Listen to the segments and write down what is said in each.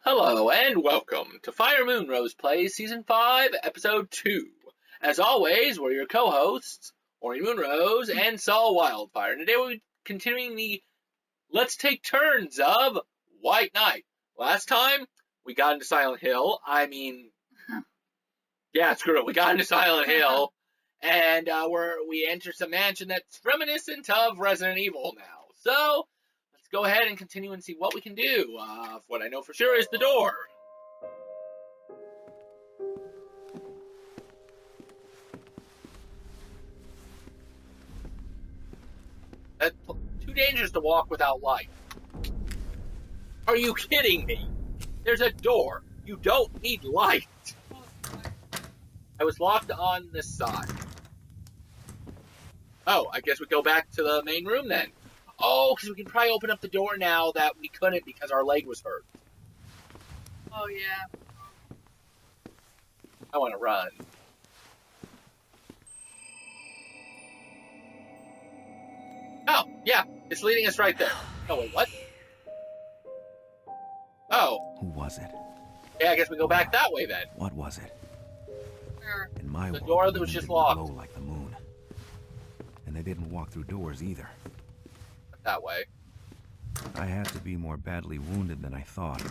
Hello and welcome to FireMoonRose-Play Season 5, Episode 2. As always, we're your co-hosts, Aurian MoonRose and Sol WildFire. And today we're continuing the Let's Take Turns of White Knight. Last time, we got into Silent Hill. Yeah, screw it. We got into Silent Hill. And we entered some mansion that's reminiscent of Resident Evil now. So, let's go ahead and continue and see what we can do. What I know for sure is the door. That's too dangerous to walk without light. Are you kidding me? There's a door. You don't need light. I was locked on this side. Oh, I guess we go back to the main room then. Oh, because we can probably open up the door now that we couldn't because our leg was hurt. Oh, yeah. I want to run. Oh, yeah. It's leading us right there. Oh, wait, what? Oh. Who was it? Yeah, I guess we go back that way then. What was it? Sure. In my The world, door that was women just didn't locked. glow like the moon. And they didn't walk through doors either. That way. I had to be more badly wounded than I thought.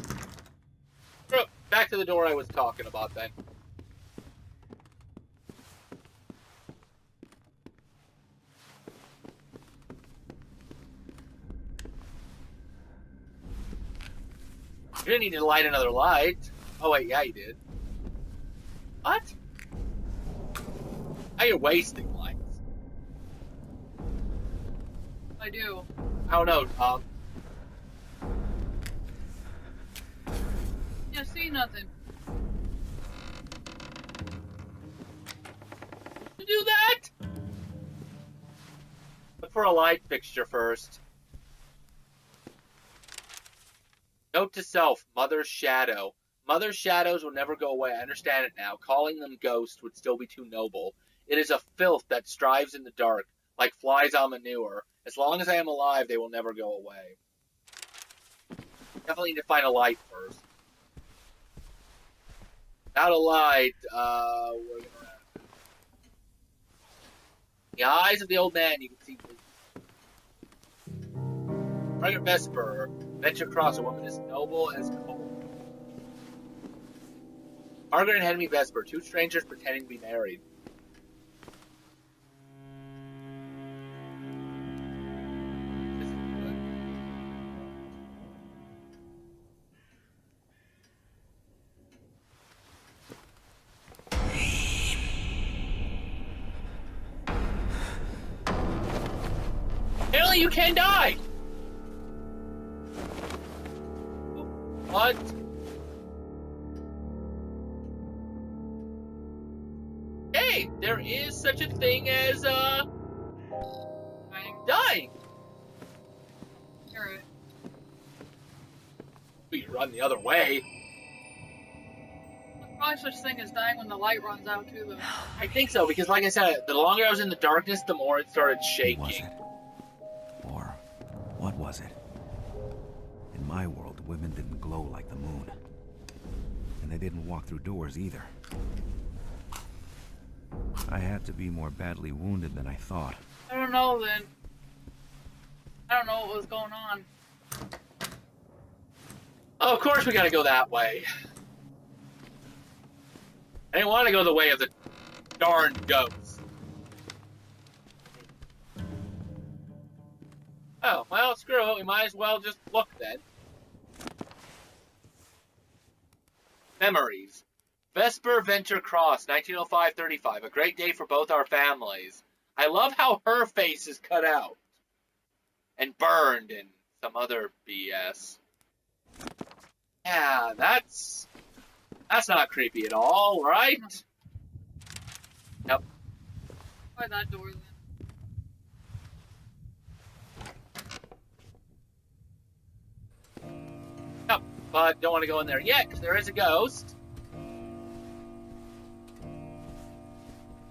Back to the door I was talking about then. You didn't need to light another light. Oh wait, yeah you did. What? Now you're wasting lights. I do. I don't know, Tom. Yeah, see nothing. To do that? Look for a light fixture first. Note to self, Mother's Shadow. Mother's shadows will never go away. I understand it now. Calling them ghosts would still be too noble. It is a filth that strives in the dark, like flies on manure. As long as I am alive, they will never go away. Definitely need to find a light first. Without a light, we're gonna... The eyes of the old man, you can see... Margaret Vesper, venture across a woman as noble as cold. Margaret and Henry Vesper, two strangers pretending to be married. This is good. Apparently you can die! What? Hey, there is such a thing as, dying. You're right. We run the other way. There's probably such thing as dying when the light runs out, too, though. I think so, because like I said, the longer I was in the darkness, the more it started Who was shaking. it? Or what was it? In my world, women didn't glow like the moon. And they didn't walk through doors either. I had to be more badly wounded than I thought. I don't know, then. I don't know what was going on. Oh, of course we gotta go that way. I didn't want to go the way of the darn ghosts. Oh, well, screw it. We might as well just look then. Memories. Vesper Venture Cross, 1905-35. A great day for both our families. I love how her face is cut out. And burned and some other BS. Yeah, that's not creepy at all, right? Yep. Try that door, then. Yep, but don't want to go in there yet, because there is a ghost.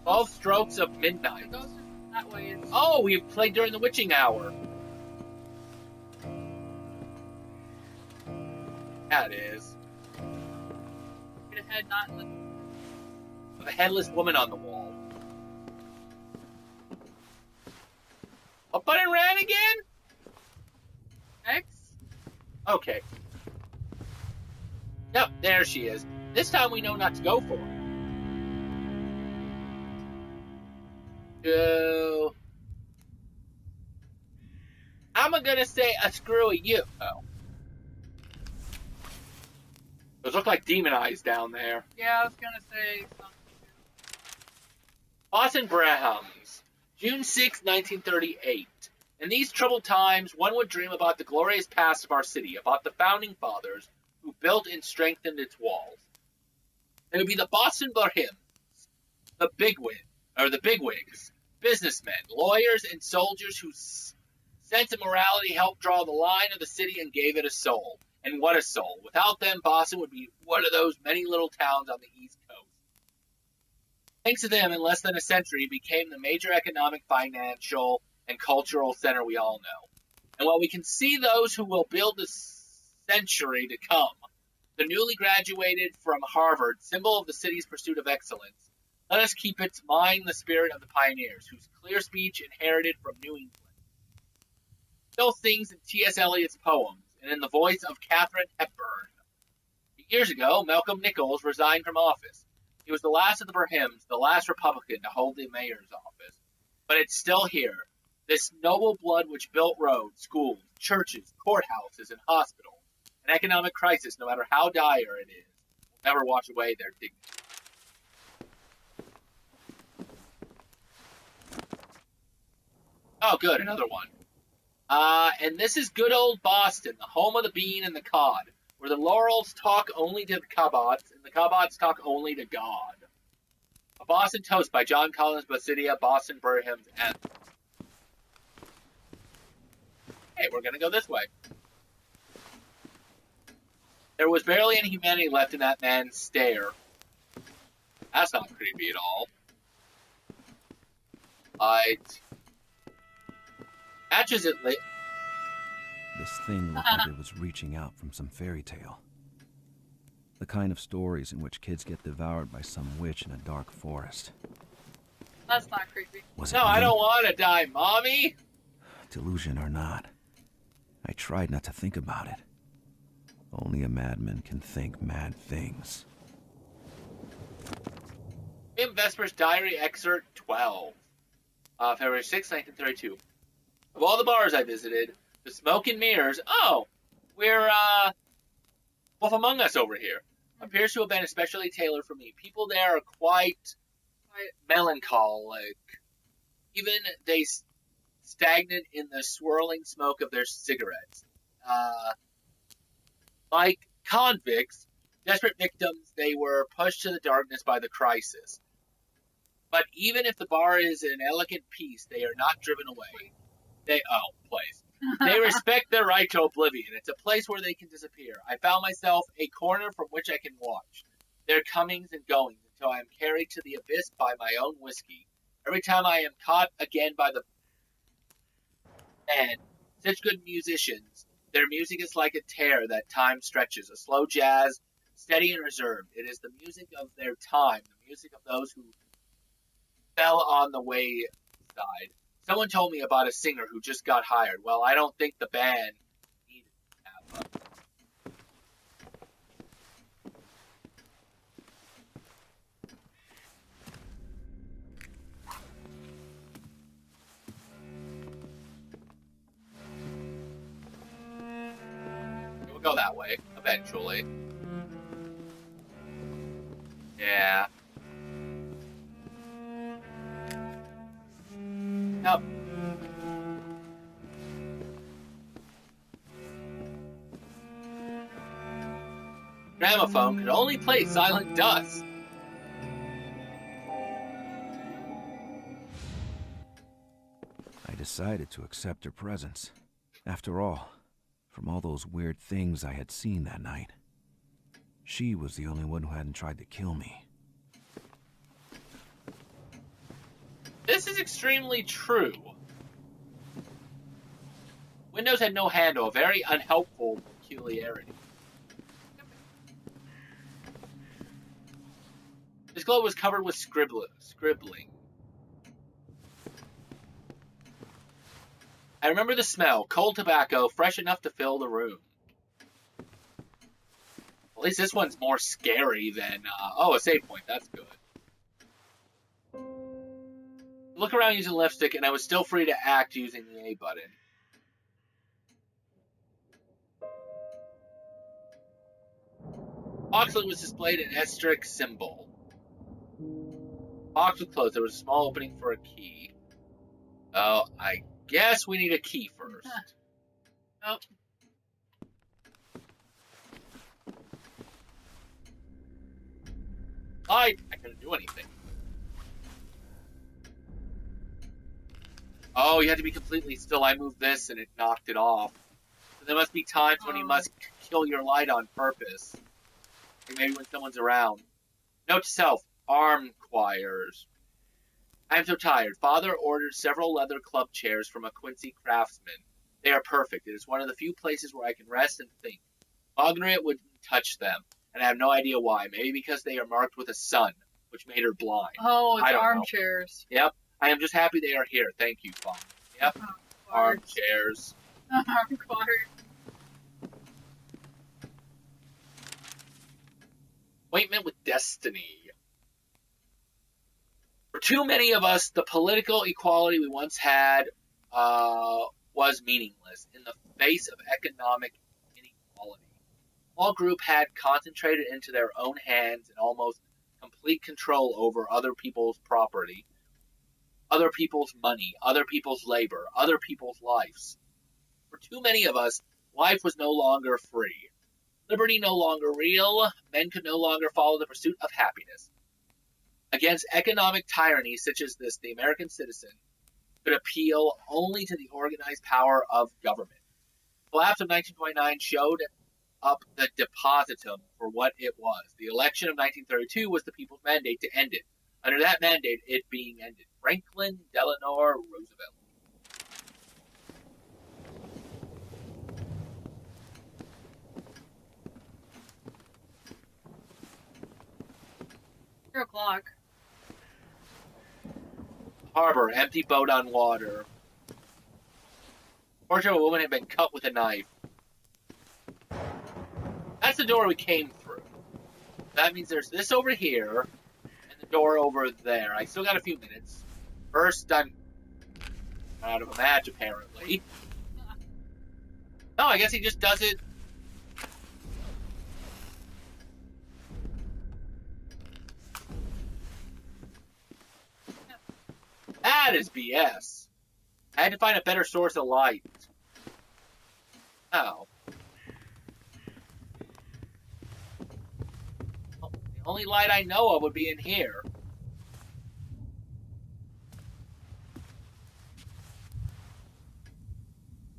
12 strokes of midnight. The ghost is that way. Oh, we played during the witching hour. Yeah, it is. head not in the... Of a headless woman on the wall. What button ran again? X? Okay. Yep, there she is. This time we know not to go for her. I'm gonna say a screw you. Oh. Those look like demon eyes down there. Yeah, I was gonna say something. Boston Brahms, June 6, 1938. In these troubled times, one would dream about the glorious past of our city, about the founding fathers who built and strengthened its walls. They would be the Boston Brahms, the bigwigs, businessmen, lawyers, and soldiers whose sense of morality helped draw the line of the city and gave it a soul. And what a soul. Without them, Boston would be one of those many little towns on the East Coast. Thanks to them, in less than a century, it became the major economic, financial, and cultural center we all know. And while we can see those who will build the century to come, the newly graduated from Harvard, symbol of the city's pursuit of excellence, let us keep its mind the spirit of the pioneers, whose clear speech inherited from New England. Still sings in T.S. Eliot's poems, and in the voice of Katharine Hepburn. Years ago, Malcolm Nichols resigned from office. He was the last of the Brahms, the last Republican to hold the mayor's office. But it's still here, this noble blood which built roads, schools, churches, courthouses, and hospitals. An economic crisis, no matter how dire it is, will never wash away their dignity. Oh, good, another one. And this is good old Boston, the home of the bean and the cod, where the laurels talk only to the Cabots, and the Cabots talk only to God. A Boston Toast by John Collins Basidia, Boston Brahms, and... Hey, we're gonna go this way. There was barely any humanity left in that man's stare. That's not creepy at all. Matches it lit. This thing looked like it was reaching out from some fairy tale. The kind of stories in which kids get devoured by some witch in a dark forest. That's not creepy. Was it No, I real? don't want to die, Mommy! Delusion or not, I tried not to think about it. Only a madman can think mad things. Jim Vesper's Diary Excerpt 12. February 6, 1932. Of all the bars I visited, the Smoke and Mirrors, we're, Wolf Among Us over here, appears to have been especially tailored for me. People there are quite melancholic. Even they stagnant in the swirling smoke of their cigarettes. Like convicts, desperate victims, they were pushed to the darkness by the crisis. But even if the bar is an elegant piece, they are not driven away. They respect their right to oblivion. It's a place where they can disappear. I found myself a corner from which I can watch their comings and goings until I am carried to the abyss by my own whiskey. Every time I am caught again by the band, such good musicians, their music is like a tear that time stretches, a slow jazz, steady and reserved. It is the music of their time, the music of those who fell on the wayside. Someone told me about a singer who just got hired. Well, I don't think the band needed that much. We'll go that way, eventually. Yeah. Nope. Gramophone could only play Silent Dust. I decided to accept her presence. After all, from all those weird things I had seen that night, she was the only one who hadn't tried to kill me. This is extremely true. Windows had no handle, a very unhelpful peculiarity. globe was covered with scribbling. I remember the smell, cold tobacco, fresh enough to fill the room. At least this one's more scary than, oh, a save point, that's good. Look around using lipstick, and I was still free to act using the A button. Boxlet was displayed an asterisk symbol. Box was closed. There was a small opening for a key. Oh, I guess we need a key first. Oh. I couldn't do anything. Oh, you had to be completely still. I moved this and it knocked it off. So there must be times when you must kill your light on purpose. Like maybe when someone's around. Note to self, arm choirs. I am so tired. Father ordered several leather club chairs from a Quincy craftsman. They are perfect. It is one of the few places where I can rest and think. Margaret wouldn't touch them, and I have no idea why. Maybe because they are marked with a sun, which made her blind. Oh, I it's don't armchairs. know. Yep. I am just happy they are here. Thank you, Father. Yep. Armchairs. Armchairs. Appointment with destiny. For too many of us, the political equality we once had was meaningless in the face of economic inequality. All group had concentrated into their own hands and almost complete control over other people's property, other people's money, other people's labor, other people's lives. For too many of us, life was no longer free. Liberty no longer real. Men could no longer follow the pursuit of happiness. Against economic tyranny such as this, the American citizen could appeal only to the organized power of government. The collapse of 1929 showed up the depositum for what it was. The election of 1932 was the people's mandate to end it. Under that mandate, it being ended. Franklin Delano Roosevelt. $3:00. Harbor, empty boat on water. Portrait of a woman had been cut with a knife. That's the door we came through. That means there's this over here, and the door over there. I still got a few minutes. First, I'm out of a match, apparently. No, I guess he just does it. That is BS. I had to find a better source of light. Oh. Well, the only light I know of would be in here.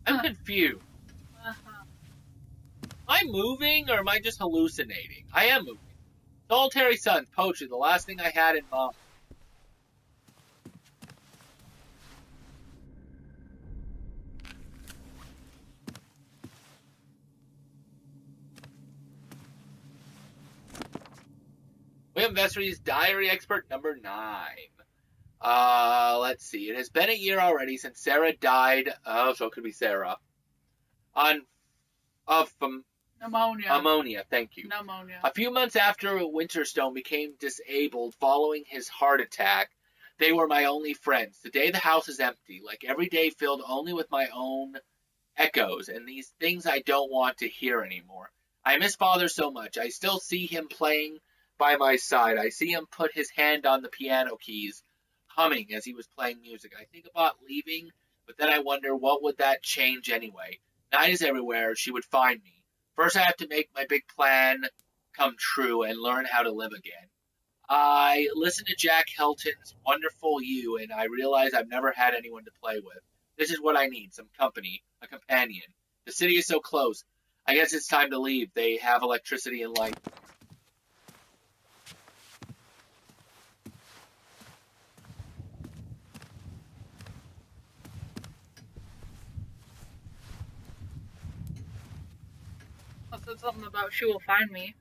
I'm confused. Am I moving or am I just hallucinating? I am moving. Solitary Sun, poetry, the last thing I had in mind. William Vestry's Diary Expert number 9. Let's see. It has been a year already since Sarah died. Oh, so it could be Sarah. Of Ammonia, thank you. Pneumonia. A few months after Winterstone became disabled following his heart attack, they were my only friends. Today the house is empty, like every day filled only with my own echoes and these things I don't want to hear anymore. I miss Father so much. I still see him playing by my side. I see him put his hand on the piano keys, humming as he was playing music. I think about leaving, but then I wonder what would that change anyway. Night is everywhere. She would find me. First I have to make my big plan come true and learn how to live again. I listen to Jack Helton's Wonderful You, and I realize I've never had anyone to play with. This is what I need, some company, a companion. The city is so close. I guess it's time to leave. They have electricity and light. I said something about she will find me.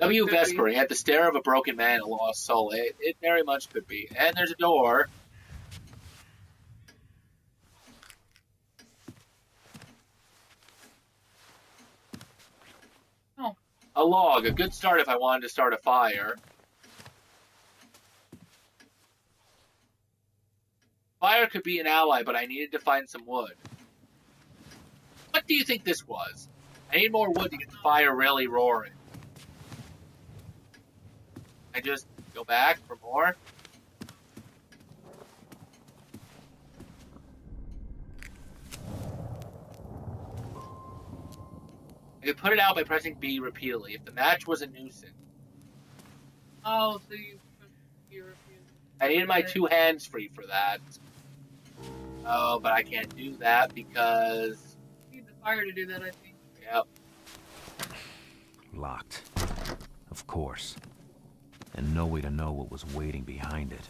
W. Could be. Vesper, he had the stare of a broken man, a lost soul. It very much could be. And there's a door. Oh. A log, a good start if I wanted to start a fire. Fire could be an ally, but I needed to find some wood. What do you think this was? I need more wood to get the fire really roaring. I just go back for more. I could put it out by pressing B repeatedly. If the match was a nuisance. Oh, so you refuse. I needed my 2 hands free for that. Oh, but I can't do that because... You need the fire to do that, I think. Yep. Locked. Of course. And no way to know what was waiting behind it.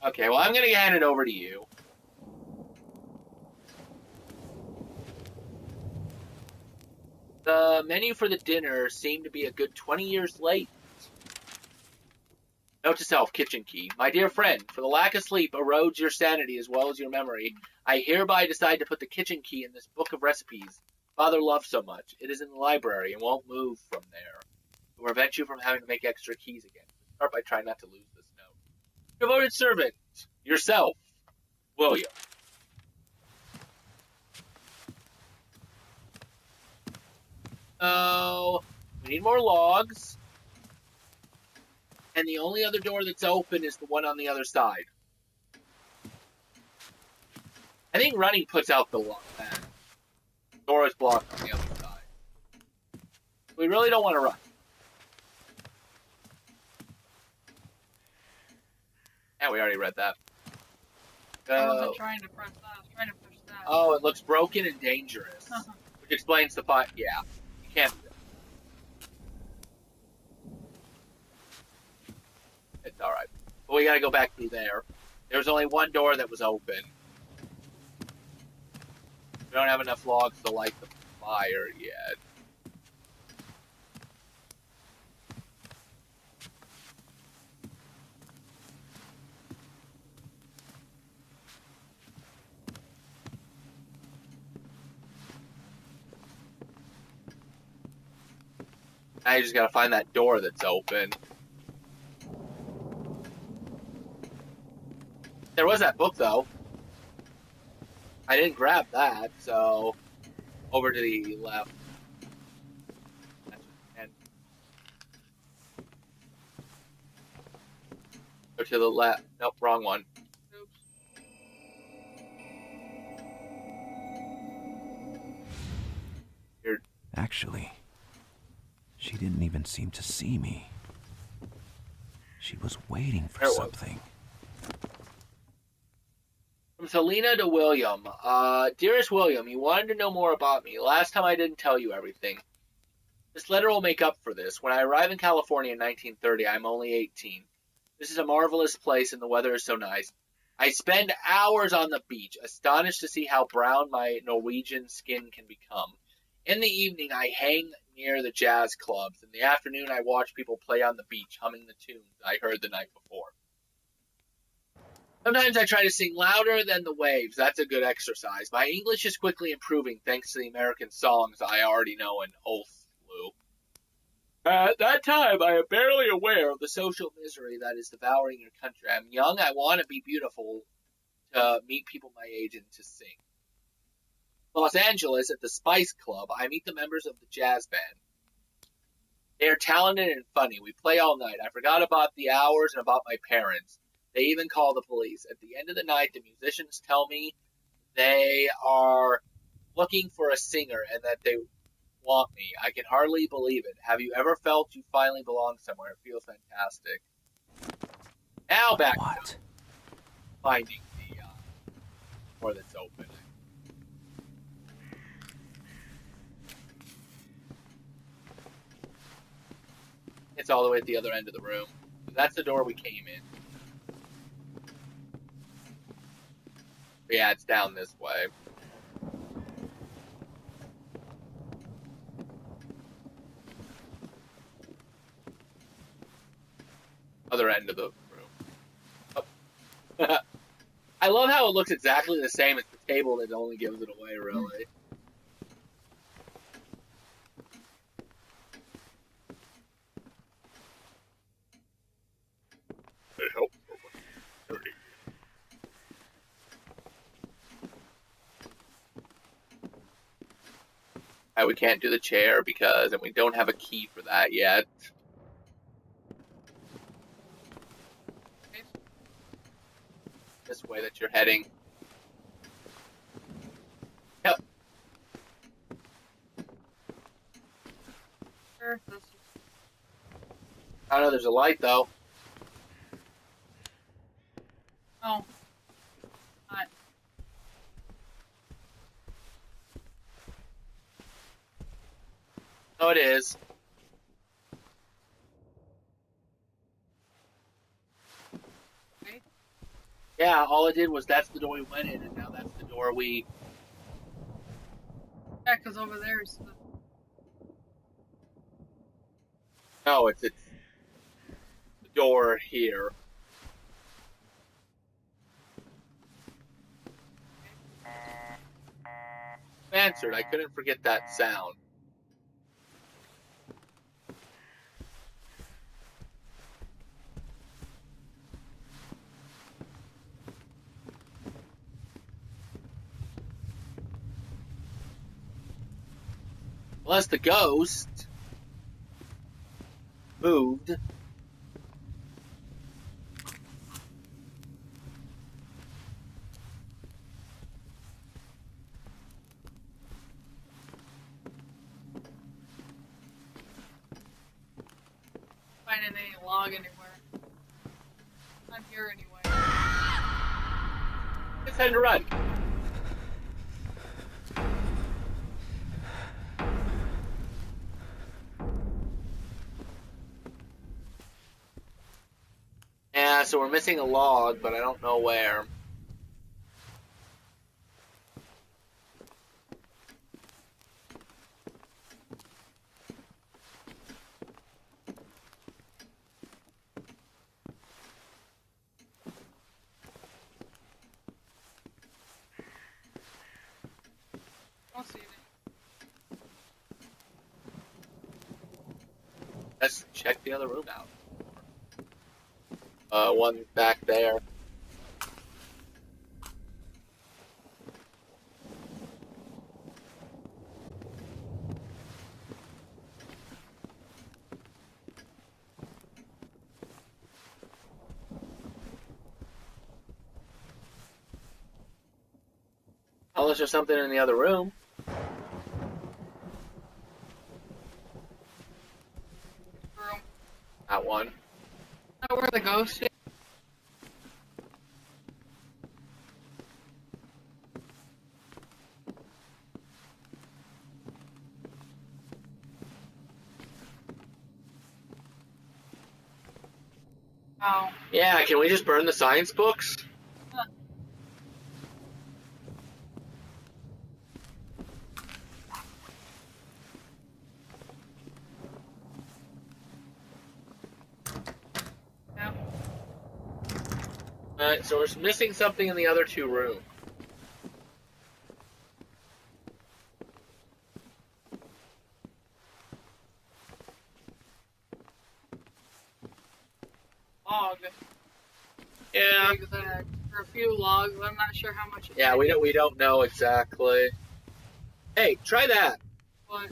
Okay, well, I'm going to hand it over to you. The menu for the dinner seemed to be a good 20 years late. Note to self, kitchen key. My dear friend, for the lack of sleep erodes your sanity as well as your memory, I hereby decide to put the kitchen key in this book of recipes Father loves so much. It is in the library and won't move from there. To prevent you from having to make extra keys again. Start by trying not to lose this note. Devoted servant, yourself, William. Oh, we need more logs. And the only other door that's open is the one on the other side. I think running puts out the lock. The door is blocked on the other side. We really don't want to run. Yeah, we already read that. I wasn't trying to press that. I was trying to push that. Oh, it looks broken and dangerous. Which explains the fight. Yeah, you can't. It's alright. But we gotta go back through there. There's only one door that was open. We don't have enough logs to light the fire yet. Now you just gotta find that door that's open. There was that book, though. I didn't grab that, so... Over to the left. And... Or to the left. Nope, wrong one. Weird. Actually, she didn't even seem to see me. She was waiting for something. From Selena to William. Dearest William, you wanted to know more about me. Last time I didn't tell you everything. This letter will make up for this. When I arrive in California in 1930, I'm only 18. This is a marvelous place and the weather is so nice. I spend hours on the beach, astonished to see how brown my Norwegian skin can become. In the evening, I hang near the jazz clubs. In the afternoon, I watch people play on the beach, humming the tunes I heard the night before. Sometimes I try to sing louder than the waves. That's a good exercise. My English is quickly improving thanks to the American songs I already know in Oathlu. At that time, I am barely aware of the social misery that is devouring your country. I'm young. I want to be beautiful, to meet people my age and to sing. Los Angeles, at the Spice Club, I meet the members of the jazz band. They are talented and funny. We play all night. I forgot about the hours and about my parents. They even call the police. At the end of the night, the musicians tell me they are looking for a singer and that they want me. I can hardly believe it. Have you ever felt you finally belong somewhere? It feels fantastic. Now back to finding the door that's open. It's all the way at the other end of the room. That's the door we came in. Yeah, it's down this way. Other end of the room. Oh. I love how it looks exactly the same as the table that only gives it away, really. We can't do the chair because we don't have a key for that yet. This way that you're heading. Yep. I don't know, there's a light though. Oh. Not. Oh, it is. Okay. Yeah, all it did was that's the door we went in, and now that's the door we... Yeah, because over there is the... No, it's the door here. Answered. I couldn't forget that sound. Unless the ghost moved. Finding any log anywhere. Not here anyway. It's time to run. Yeah, so we're missing a log, but I don't know where. Don't see it. Let's check the other room out. One back there. Unless there's something in the other room. Room. That one. Not where the ghost is. Oh. Yeah, can we just burn the science books? Huh. Yeah. Alright, so we're missing something in the other two rooms. Log. Yeah. Big that. Or a few logs. I'm not sure how much. Yeah, we don't know exactly. Hey, try that. What?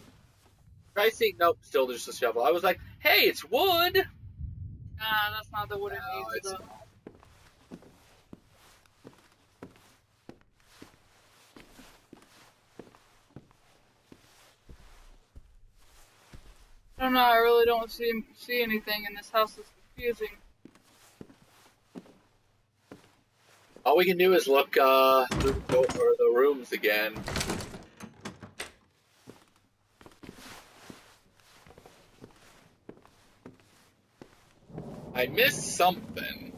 Try seeing. Nope, still just a shovel. I was like, hey, it's wood. Nah, that's not the wood it No, needs. it's Though. I don't know. I really don't see anything in this house. That's confusing. All we can do is look through the rooms again. I missed something.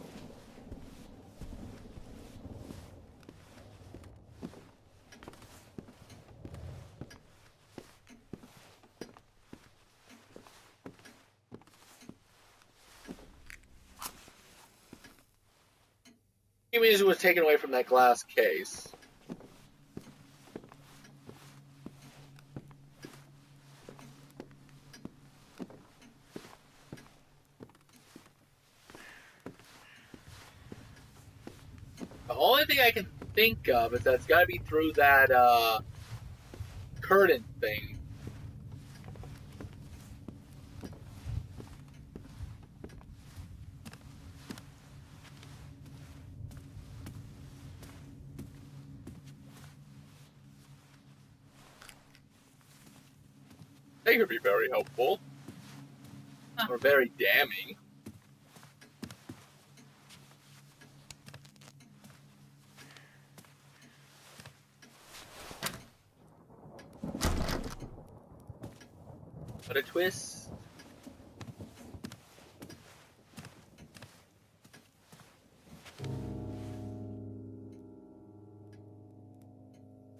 music was taken away from that glass case. The only thing I can think of is that it's got to be through that curtain thing. They could be very helpful. Or very damning. What a twist.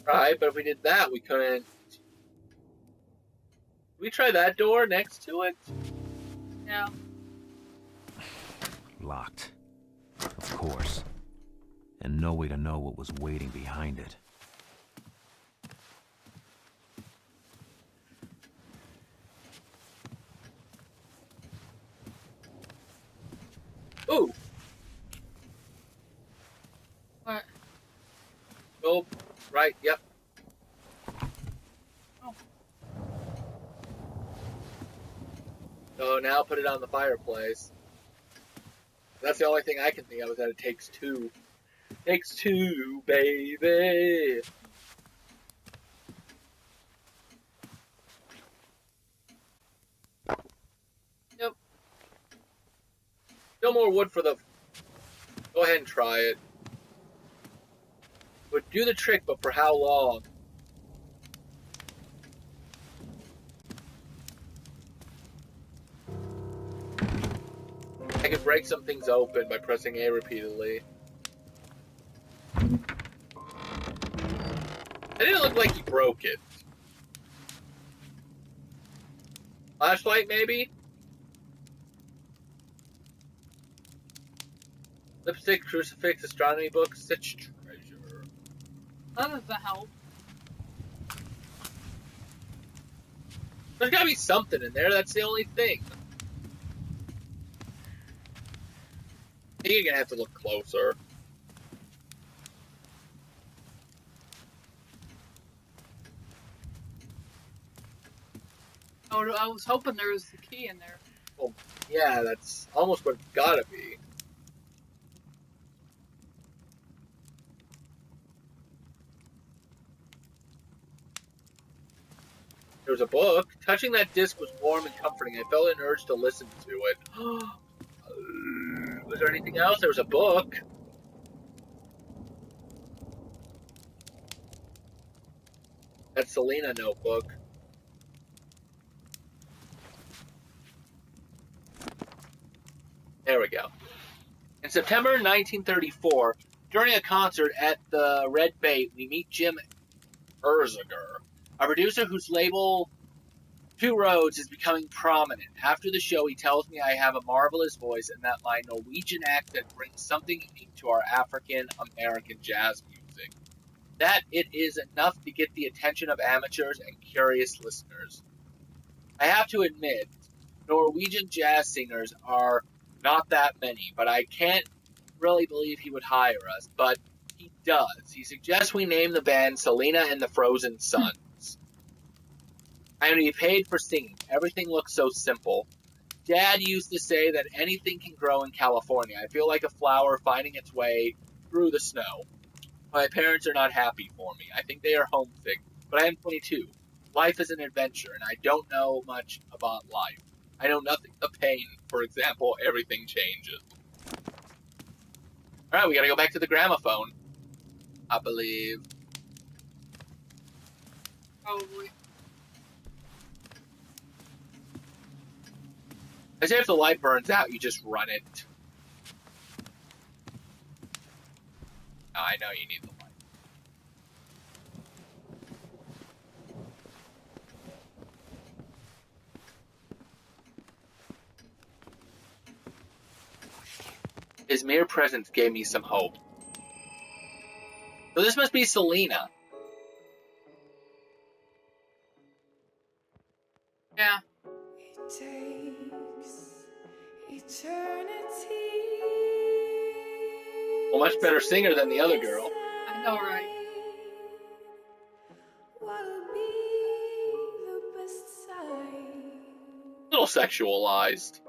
Right, but if we did that, we couldn't. We try that door next to it? Yeah. Locked. Of course. And no way to know what was waiting behind it. Ooh. What? Oh, right, yep. Oh. So now put it on the fireplace. That's the only thing I can think of is that it takes two. Takes two, baby. Yep. No more wood for the... Go ahead and try it. Would do the trick, but for how long? I could break some things open by pressing A repeatedly. It didn't look like he broke it. Flashlight, maybe? Lipstick, crucifix, astronomy book, such treasure. That doesn't help. There's gotta be something in there, that's the only thing. I think you're gonna have to look closer. Oh, I was hoping there was the key in there. Well, yeah, that's almost what it's gotta be. There was a book. Touching that disc was warm and comforting. I felt an urge to listen to it. Was there anything else? There was a book. That Selena notebook. There we go. In September 1934, during a concert at the Red Bait, we meet Jim Erziger, a producer whose label Two Roads is becoming prominent. After the show, he tells me I have a marvelous voice and that my Norwegian accent brings something unique to our African-American jazz music. That it is enough to get the attention of amateurs and curious listeners. I have to admit, Norwegian jazz singers are not that many, but I can't really believe he would hire us, but he does. He suggests we name the band Selena and the Frozen Sons. I am to be paid for singing. Everything looks so simple. Dad used to say that anything can grow in California. I feel like a flower finding its way through the snow. My parents are not happy for me. I think they are homesick, but I am 22. Life is an adventure, and I don't know much about life. I know nothing of pain. For example, everything changes. Alright, we gotta go back to the gramophone. I believe. Probably. I say if the light burns out, you just run it. Oh, I know you need the light. His mere presence gave me some hope. So this must be Selena. Yeah. It takes eternity. A much better singer than the other girl. I know, right? What'll be the best side? A little sexualized.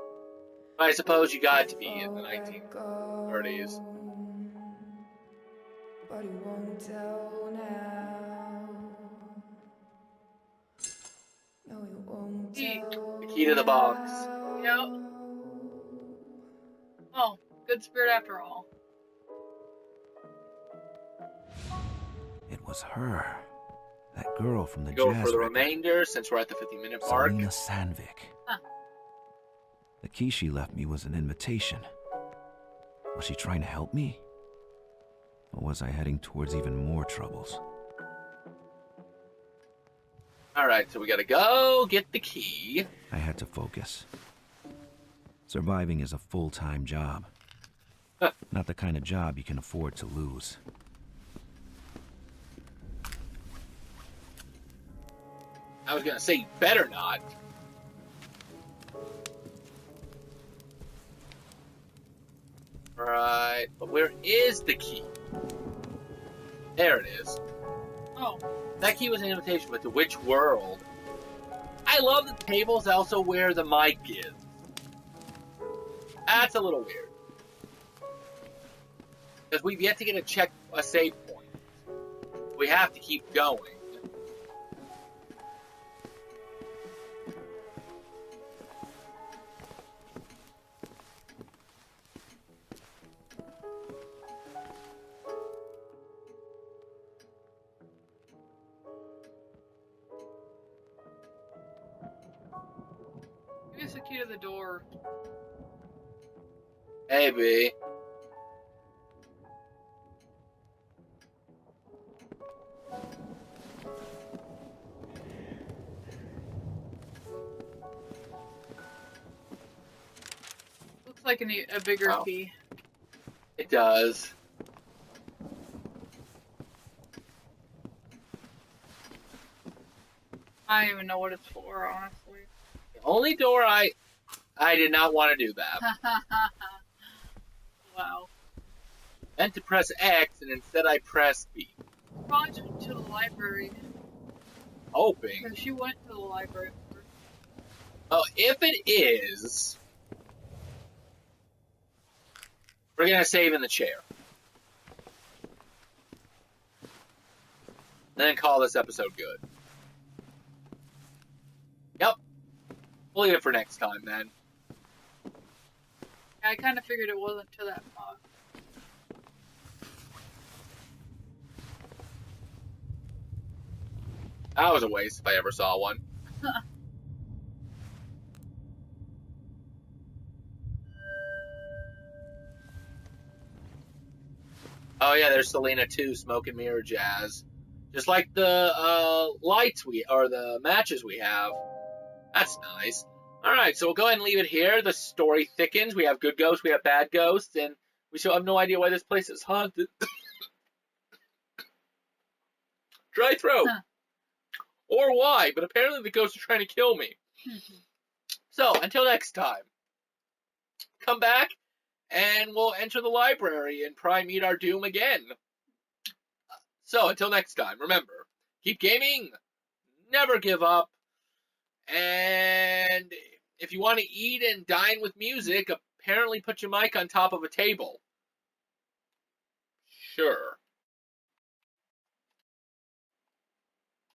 I suppose you got to be in the 1930s. But he won't tell now. No, he won't tell. The key to the box. Yep. Oh, good spirit after all. It was her. That girl from the Go jazz for the record. remainder since we're at the 50-minute mark. Selena Sandvik. Huh. The key she left me was an invitation. Was she trying to help me? Or was I heading towards even more troubles? Alright, so we gotta go get the key. I had to focus. Surviving is a full-time job. Not the kind of job you can afford to lose. I was gonna say, you better not. Right, but where is the key? There it is. Oh. That key was an invitation, but to which world? I love the table's also where the mic is. That's a little weird. Because we've yet to get a save point. We have to keep going. Give us the key to the door. Maybe. Looks like a bigger Oh. key. It does. I don't even know what it's for, honestly. The only door I did not want to do that. Wow. Meant to press X, and instead I pressed B. Probably to the library. Hoping. Because she went to the library first. Oh, if it is, we're gonna save in the chair. Then call this episode good. Yep. We'll leave it for next time, then. I kind of figured it wasn't to that spot. That was a waste if I ever saw one. Oh yeah, there's Selena too, smoke and mirror jazz. Just like the lights or the matches we have. That's nice. Alright, so we'll go ahead and leave it here. The story thickens. We have good ghosts, we have bad ghosts, and we still have no idea why this place is haunted. Dry throat. Huh. Or why, but apparently the ghosts are trying to kill me. So, until next time, come back and we'll enter the library and probably meet our doom again. So, until next time, remember, keep gaming, never give up, and if you want to eat and dine with music, apparently put your mic on top of a table. Sure.